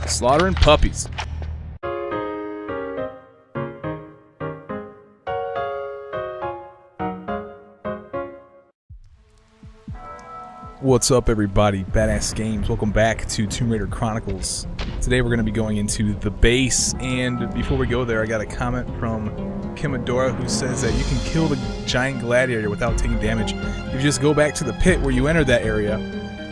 Slaughtering puppies. What's up, everybody? Badass Games. Welcome back to Tomb Raider Chronicles. Today we're going to be going into the base, and before we go there, I got a comment from Kimadora who says that you can kill the giant gladiator without taking damage. If you just go back to the pit where you entered that area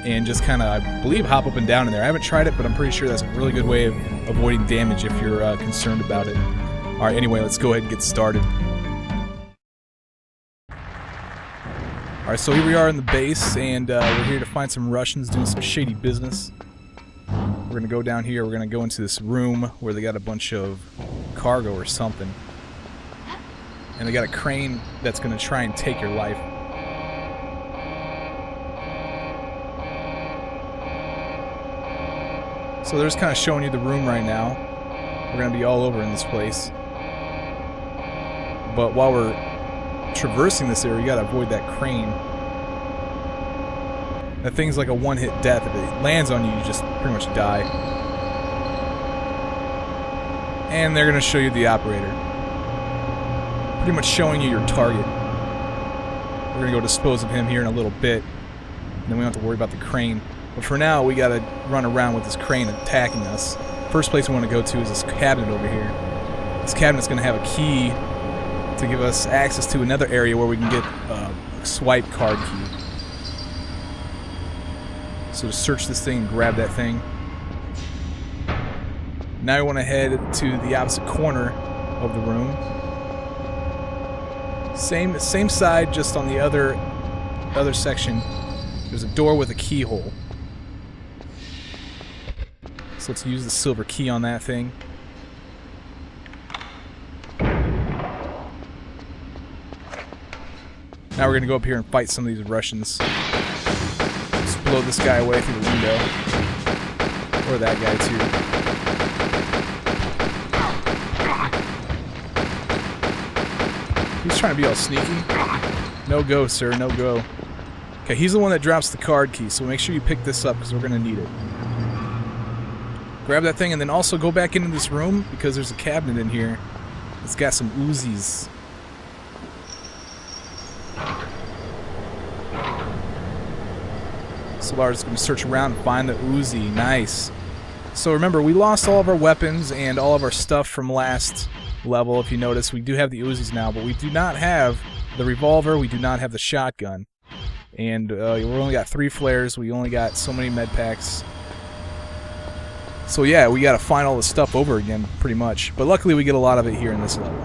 and just kind of, I believe, hop up and down in there. I haven't tried it, but I'm pretty sure that's a really good way of avoiding damage if you're concerned about it. Alright, anyway, let's go ahead and get started. Alright, so here we are in the base, and we're here to find some Russians doing some shady business. We're going to go down here, we're going to go into this room where they got a bunch of cargo or something. And they got a crane that's going to try and take your life. So they're just kind of showing you the room right now. We're going to be all over in this place. But while we're traversing this area, you got to avoid that crane. That thing's like a one-hit death. If it lands on you, you just pretty much die. And they're going to show you the operator. Pretty much showing you your target. We're going to go dispose of him here in a little bit. And then we don't have to worry about the crane. But for now, we got to run around with this crane attacking us. First place we want to go to is this cabinet over here. This cabinet's going to have a key to give us access to another area where we can get a swipe card key. So just search this thing and grab that thing. Now we want to head to the opposite corner of the room. Same side, just on the other section. There's a door with a keyhole. So let's use the silver key on that thing. Now we're going to go up here and fight some of these Russians. Just blow this guy away through the window. Or that guy too. He's trying to be all sneaky. No go, sir, no go. Okay, he's the one that drops the card key, so make sure you pick this up because we're going to need it. Grab that thing and then also go back into this room because there's a cabinet in here. It's got some Uzis. Solar's going to search around and find the Uzi. Nice. So remember, we lost all of our weapons and all of our stuff from last level. If you notice, we do have the Uzis now, but we do not have the revolver. We do not have the shotgun. And we only got 3 flares. We only got so many med packs. So yeah, we got to find all the stuff over again, pretty much. But luckily, we get a lot of it here in this level.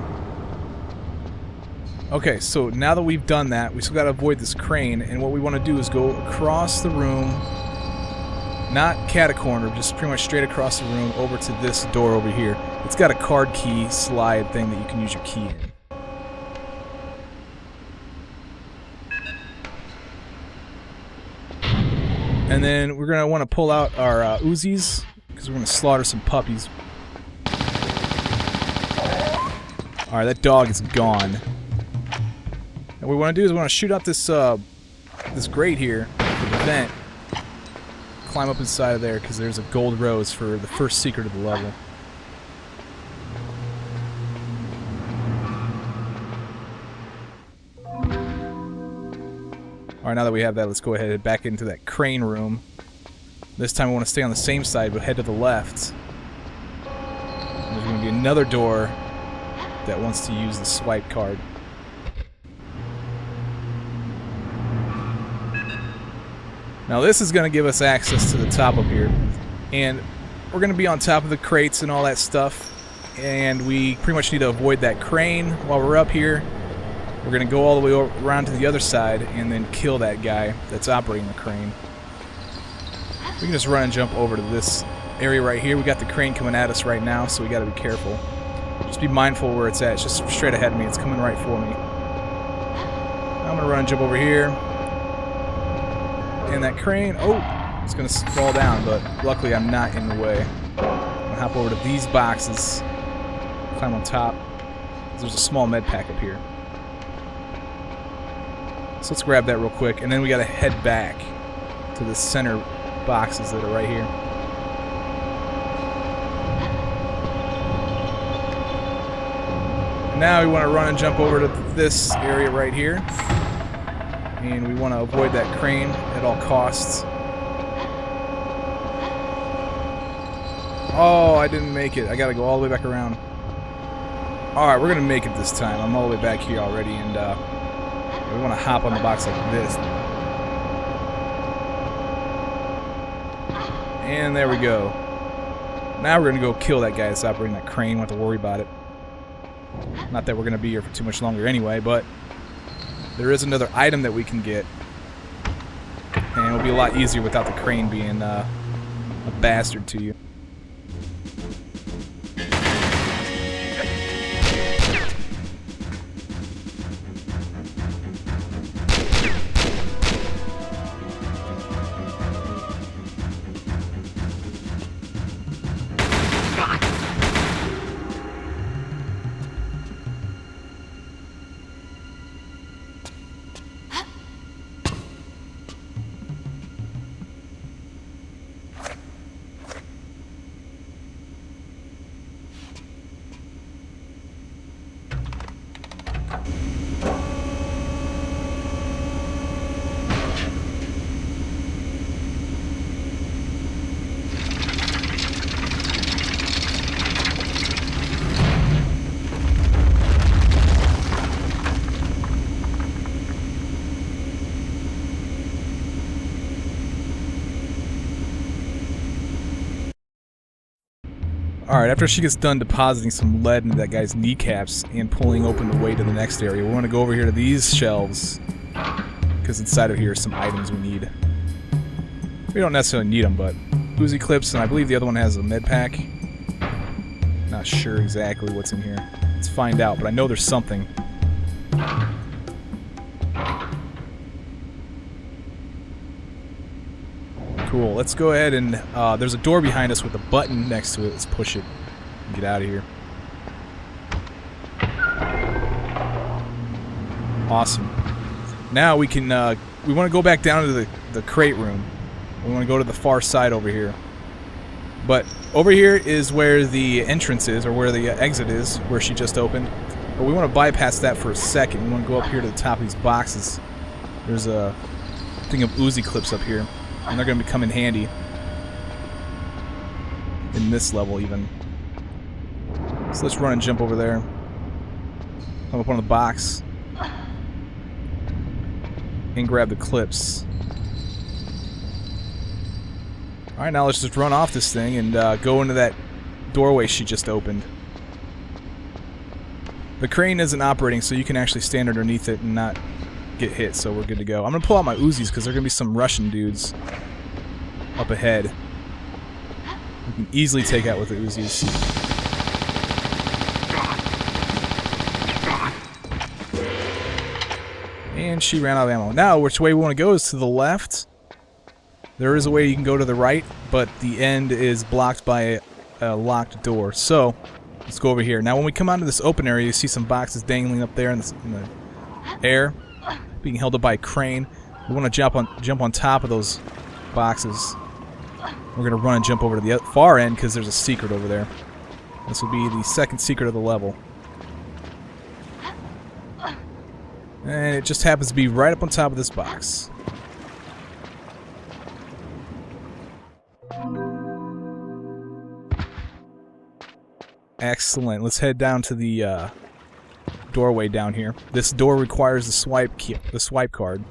Okay, so now that we've done that, we still got to avoid this crane, and what we want to do is go across the room, not catacorner, just pretty much straight across the room over to this door over here. It's got a card key slide thing that you can use your key in. And then we're going to want to pull out our Uzis, because we're going to slaughter some puppies. Alright, that dog is gone. And what we want to do is we want to shoot up this this grate here, the vent. Climb up inside of there because there's a gold rose for the first secret of the level. Alright, now that we have that, let's go ahead and head back into that crane room. This time we want to stay on the same side, but head to the left. And there's going to be another door that wants to use the swipe card. Now this is going to give us access to the top up here. And we're going to be on top of the crates and all that stuff. And we pretty much need to avoid that crane while we're up here. We're going to go all the way around to the other side and then kill that guy that's operating the crane. We can just run and jump over to this area right here. We got the crane coming at us right now, so we got to be careful. Just be mindful where it's at. It's just straight ahead of me. It's coming right for me. I'm going to run and jump over here. And that crane, oh, it's going to fall down, but luckily I'm not in the way. I'm going to hop over to these boxes, climb on top. There's a small med pack up here. So let's grab that real quick, and then we got to head back to the center boxes that are right here. Now we want to run and jump over to this area right here. And we want to avoid that crane at all costs. Oh, I didn't make it. I gotta go all the way back around. Alright, we're gonna make it this time. I'm all the way back here already, and we want to hop on the box like this. And there we go. Now we're gonna go kill that guy that's operating that crane. We don't have to worry about it. Not that we're gonna be here for too much longer anyway, but there is another item that we can get. And it'll be a lot easier without the crane being a bastard to you. Alright, after she gets done depositing some lead into that guy's kneecaps and pulling open the way to the next area, we want to go over here to these shelves, because inside of here are some items we need. We don't necessarily need them, but Uzi clips, and I believe the other one has a med pack. Not sure exactly what's in here. Let's find out, but I know there's something. Cool, let's go ahead and, there's a door behind us with a button next to it. Let's push it and get out of here. Awesome. Now we can, we want to go back down to the crate room. We want to go to the far side over here. But over here is where the entrance is, or where the exit is, where she just opened. But we want to bypass that for a second. We want to go up here to the top of these boxes. There's a thing of Uzi clips up here. And they're going to come in handy in this level even. So let's run and jump over there. Come up on the box. And grab the clips. Alright, now let's just run off this thing and go into that doorway she just opened. The crane isn't operating, so you can actually stand underneath it and not get hit, so we're good to go. I'm gonna pull out my Uzis because there are gonna be some Russian dudes up ahead. We can easily take out with the Uzis. And she ran out of ammo. Now, which way we want to go is to the left. There is a way you can go to the right, but the end is blocked by a locked door. So, let's go over here. Now, when we come onto this open area, you see some boxes dangling up there in the air, being held up by a crane. We want to jump on top of those boxes. We're going to run and jump over to the far end because there's a secret over there. This will be the second secret of the level. And it just happens to be right up on top of this box. Excellent. Let's head down to the doorway down here. This door requires the swipe card.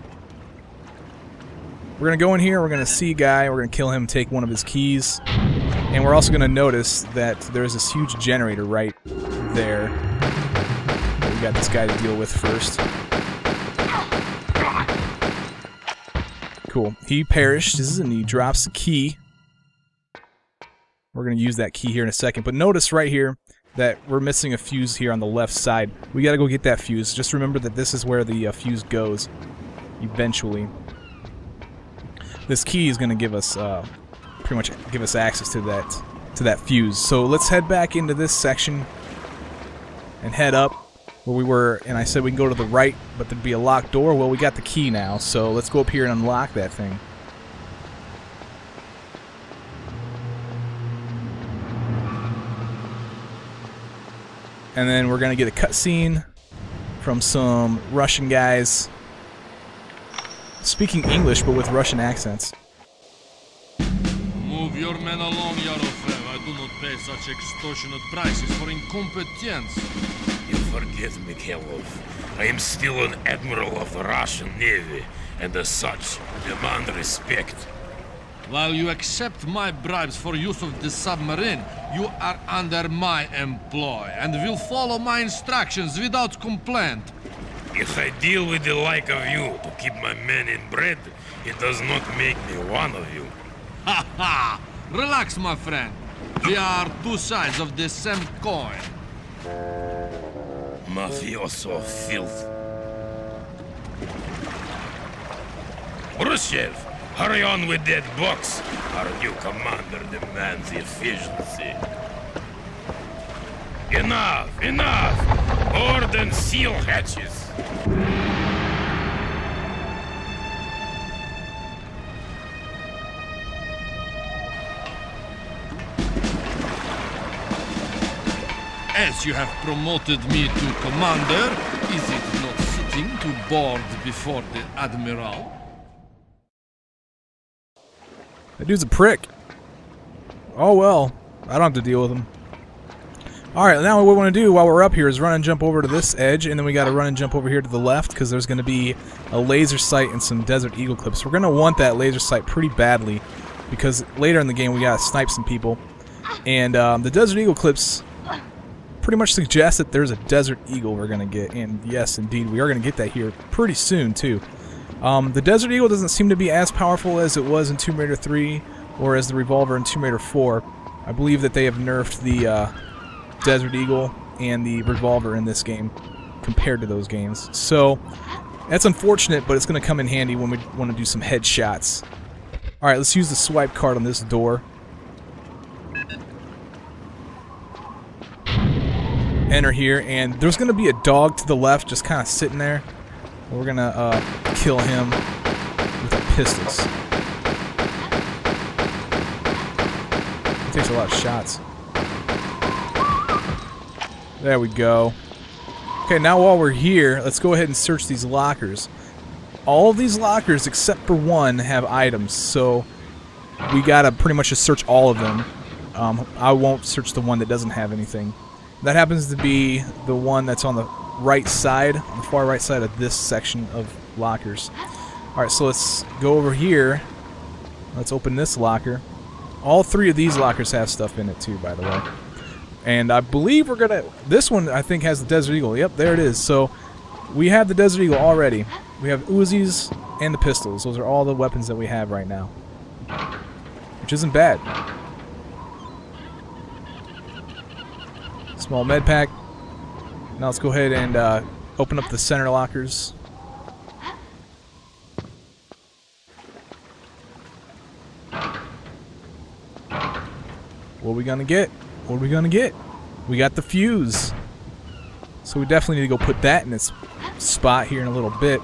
We're gonna go in here. We're gonna see a guy. We're gonna kill him, take one of his keys, and we're also gonna notice that there's this huge generator right there. We got this guy to deal with first. Cool. He perishes and he drops the key. We're going to use that key here in a second. But notice right here that we're missing a fuse here on the left side. We got to go get that fuse. Just remember that this is where the fuse goes eventually. This key is going to give us pretty much give us access to that fuse. So let's head back into this section and head up where we were. And I said we can go to the right, but there'd be a locked door. Well, we got the key now, so let's go up here and unlock that thing. And then we're going to get a cutscene from some Russian guys speaking English but with Russian accents. Move your men along, Yarofev. I do not pay such extortionate prices for incompetence. You forget, Mikhailov. I am still an admiral of the Russian Navy, and as such, demand respect. While you accept my bribes for use of the submarine, you are under my employ and will follow my instructions without complaint. If I deal with the like of you to keep my men in bread, it does not make me one of you. Ha ha! Relax, my friend. We are two sides of the same coin. Mafioso filth. Khrushchev, hurry on with that box. Our new commander demands efficiency. Enough! Enough! Board and seal hatches. As you have promoted me to commander, is it not fitting to board before the admiral? That dude's a prick. Oh well, I don't have to deal with him. Alright, now what we want to do while we're up here is run and jump over to this edge, and then we got to run and jump over here to the left, because there's going to be a laser sight and some Desert Eagle clips. We're going to want that laser sight pretty badly, because later in the game we got to snipe some people. And the Desert Eagle clips pretty much suggest that there's a Desert Eagle we're going to get, and yes, indeed, we are going to get that here pretty soon, too. The Desert Eagle doesn't seem to be as powerful as it was in Tomb Raider 3 or as the revolver in Tomb Raider 4. I believe that they have nerfed the Desert Eagle and the revolver in this game compared to those games. So that's unfortunate, but it's going to come in handy when we want to do some headshots. Alright, let's use the swipe card on this door. Enter here, and there's going to be a dog to the left just kind of sitting there. We're going to kill him with our pistols. It takes a lot of shots. There we go. Okay, now while we're here, let's go ahead and search these lockers. All of these lockers, except for one, have items, so we gotta pretty much just search all of them. I won't search the one that doesn't have anything. That happens to be the one that's on the right side, on the far right side of this section of lockers. Alright, so let's go over here. Let's open this locker. All three of these lockers have stuff in it too, by the way. And I believe we're gonna... This one, I think, has the Desert Eagle. Yep, there it is. So, we have the Desert Eagle already. We have Uzis and the pistols. Those are all the weapons that we have right now. Which isn't bad. Small med pack. Now let's go ahead and open up the center lockers. What are we gonna get? What are we gonna get? We got the fuse. So we definitely need to go put that in its spot here in a little bit.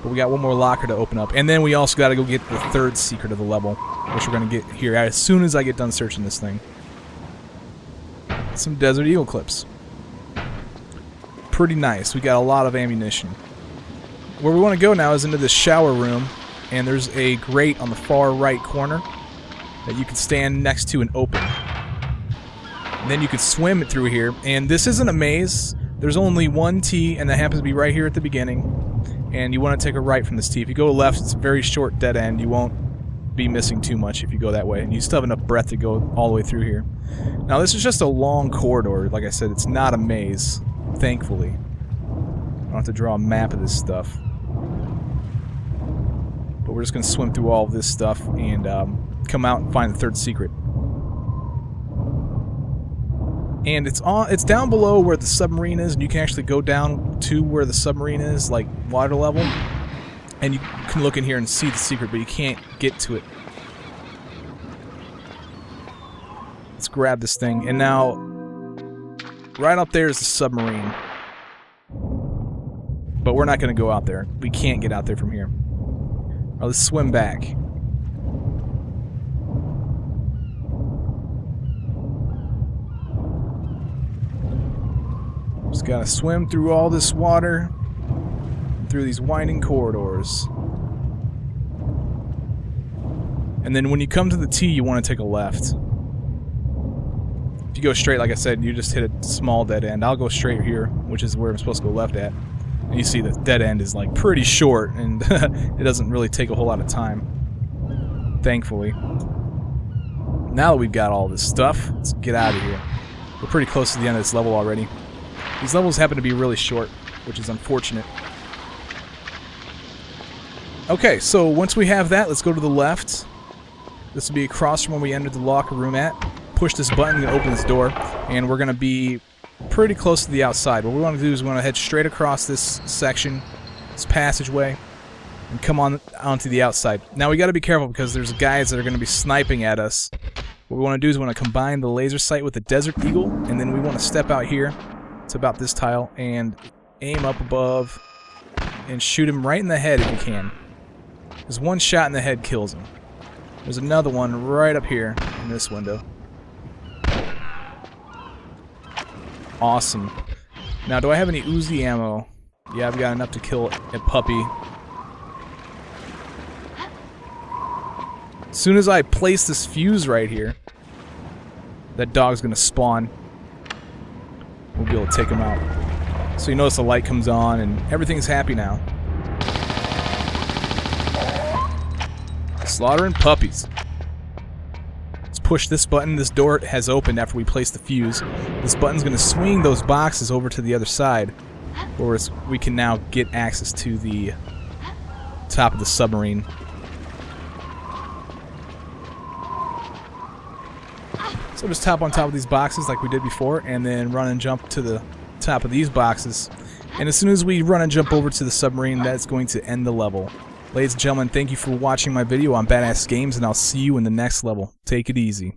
But we got one more locker to open up. And then we also got to go get the third secret of the level, which we're going to get here as soon as I get done searching this thing. Some Desert Eagle clips. Pretty nice. We got a lot of ammunition. Where we want to go now is into this shower room. And there's a grate on the far right corner that you can stand next to and open. And then you can swim it through here. And this isn't a maze. There's only one T, and that happens to be right here at the beginning. And you want to take a right from this T. If you go left, it's a very short dead end. You won't be missing too much if you go that way. And you still have enough breath to go all the way through here. Now, this is just a long corridor. Like I said, it's not a maze, thankfully. I don't have to draw a map of this stuff. But we're just going to swim through all of this stuff and come out and find the third secret. And it's down below where the submarine is, and you can actually go down to where the submarine is, like water level. And you can look in here and see the secret, but you can't get to it. Let's grab this thing, and now right up there is the submarine. But we're not going to go out there. We can't get out there from here. All right, let's swim back. Gotta swim through all this water, through these winding corridors. And then when you come to the T, you want to take a left. If you go straight, like I said, you just hit a small dead end. I'll go straight here, which is where I'm supposed to go left at. And you see the dead end is like pretty short, and it doesn't really take a whole lot of time. Thankfully. Now that we've got all this stuff, let's get out of here. We're pretty close to the end of this level already. These levels happen to be really short, which is unfortunate. Okay, so once we have that, let's go to the left. This will be across from where we entered the locker room at. Push this button to open this door, and we're going to be pretty close to the outside. What we want to do is we want to head straight across this section, this passageway, and come on onto the outside. Now we got to be careful because there's guys that are going to be sniping at us. What we want to do is we want to combine the laser sight with the Desert Eagle, and then we want to step out here. It's about this tile, and aim up above and shoot him right in the head if you can. Because one shot in the head kills him. There's another one right up here in this window. Awesome. Now, do I have any Uzi ammo? Yeah, I've got enough to kill a puppy. As soon as I place this fuse right here, that dog's gonna spawn. We'll be able to take him out. So you notice the light comes on and everything's happy now. Slaughtering puppies. Let's push this button. This door has opened after we place the fuse. This button's going to swing those boxes over to the other side, where we can now get access to the top of the submarine. So just hop on top of these boxes like we did before, and then run and jump to the top of these boxes. And as soon as we run and jump over to the submarine, that's going to end the level. Ladies and gentlemen, thank you for watching my video on Badass Games, and I'll see you in the next level. Take it easy.